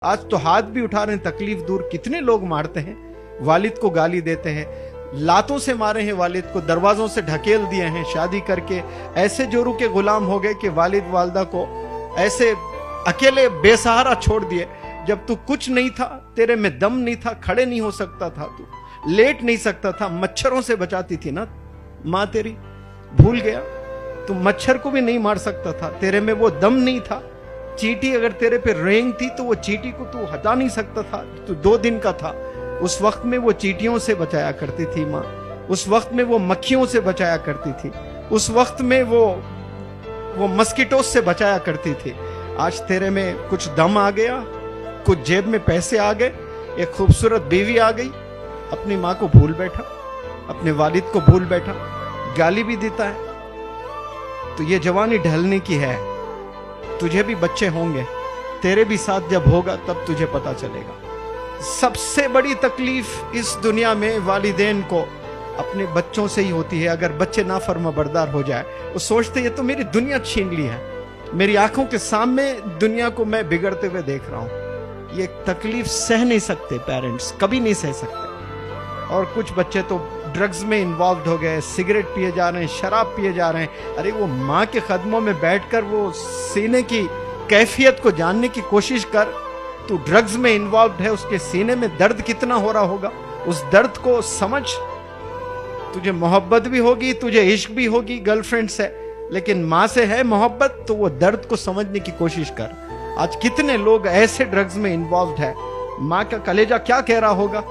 आज तो हाथ भी उठा रहे हैं तकलीफ दूर। कितने लोग मारते हैं, वालिद को गाली देते हैं, लातों से मारे हैं वालिद को, दरवाजों से ढकेल दिए हैं, शादी करके ऐसे जोरू के गुलाम हो गए कि वालिद वालदा को ऐसे अकेले बेसहारा छोड़ दिए। जब तू कुछ नहीं था, तेरे में दम नहीं था, खड़े नहीं हो सकता था, तू लेट नहीं सकता था, मच्छरों से बचाती थी ना मां तेरी, भूल गया? तू मच्छर को भी नहीं मार सकता था, तेरे में वो दम नहीं था। चींटी अगर तेरे पे रेंग थी तो वो चींटी को तू हटा नहीं सकता था, तू 2 दिन का था। उस वक्त में वो चींटियों से बचाया करती थी माँ, उस वक्त में वो मक्खियों से बचाया करती थी, उस वक्त में वो मस्किटोस से बचाया करती थी। आज तेरे में कुछ दम आ गया, कुछ जेब में पैसे आ गए, एक खूबसूरत बीवी आ गई, अपनी माँ को भूल बैठा, अपने वालिद को भूल बैठा, गाली भी देता है। तो ये जवानी ढलने की है। तुझे भी बच्चे होंगे, तेरे भी साथ जब होगा तब तुझे पता चलेगा। सबसे बड़ी तकलीफ इस दुनिया में वालिदैन को अपने बच्चों से ही होती है। अगर बच्चे नाफरमाबरदार हो जाए, वो सोचते ये तो मेरी दुनिया छीन ली है, मेरी आंखों के सामने दुनिया को मैं बिगड़ते हुए देख रहा हूं। ये तकलीफ सह नहीं सकते पेरेंट्स, कभी नहीं सह सकते। और कुछ बच्चे तो ड्रग्स में इन्वॉल्व हो गए, सिगरेट पिए जा रहे हैं, शराब पिए जा रहे हैं। अरे वो माँ के कदमों में बैठकर वो सीने की कैफियत को जानने की कोशिश कर। तू ड्रग्स में इन्वॉल्व है, उसके सीने में दर्द कितना हो रहा होगा, उस दर्द को समझ। तुझे मोहब्बत भी होगी, तुझे इश्क भी होगी गर्लफ्रेंड से, लेकिन माँ से है मोहब्बत तो वो दर्द को समझने की कोशिश कर। आज कितने लोग ऐसे ड्रग्स में इन्वॉल्व है, माँ का कलेजा क्या कह रहा होगा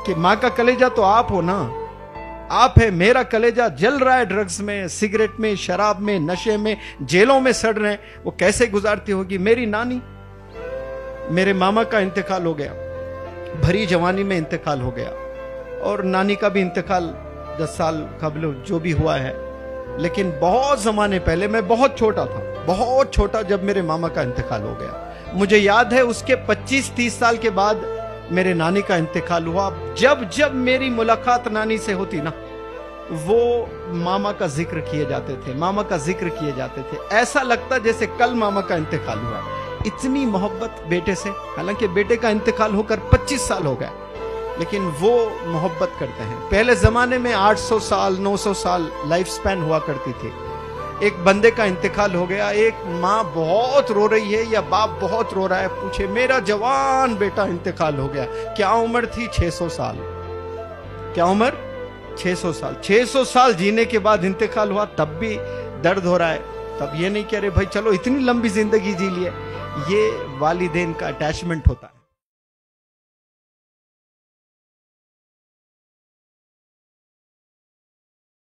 कि माँ का कलेजा तो आप हो ना, आप है। मेरा कलेजा जल रहा है ड्रग्स में, सिगरेट में, शराब में, नशे में, जेलों में सड़ रहे हैं। वो कैसे गुजारती होगी? मेरी नानी, मेरे मामा का इंतकाल हो गया, भरी जवानी में इंतकाल हो गया, और नानी का भी इंतकाल 10 साल कबल जो भी हुआ है। लेकिन बहुत जमाने पहले, मैं बहुत छोटा था, बहुत छोटा, जब मेरे मामा का इंतकाल हो गया। मुझे याद है उसके 25-30 साल के बाद मेरे नानी का इंतकाल हुआ। जब मेरी मुलाकात नानी से होती ना, वो मामा का जिक्र किए जाते थे, मामा का जिक्र किए जाते थे। ऐसा लगता जैसे कल मामा का इंतकाल हुआ। इतनी मोहब्बत बेटे से, हालांकि बेटे का इंतकाल होकर 25 साल हो गए, लेकिन वो मोहब्बत करते हैं। पहले जमाने में 800 साल 900 साल लाइफ स्पैन हुआ करती थी। एक बंदे का इंतकाल हो गया, एक माँ बहुत रो रही है या बाप बहुत रो रहा है, पूछे मेरा जवान बेटा इंतकाल हो गया। क्या उम्र थी? 600 साल। क्या उम्र? 600 साल। 600 साल जीने के बाद इंतकाल हुआ, तब भी दर्द हो रहा है। तब ये नहीं कह रहे भाई चलो इतनी लंबी जिंदगी जी लिए। ये वालिदैन का अटैचमेंट होता है।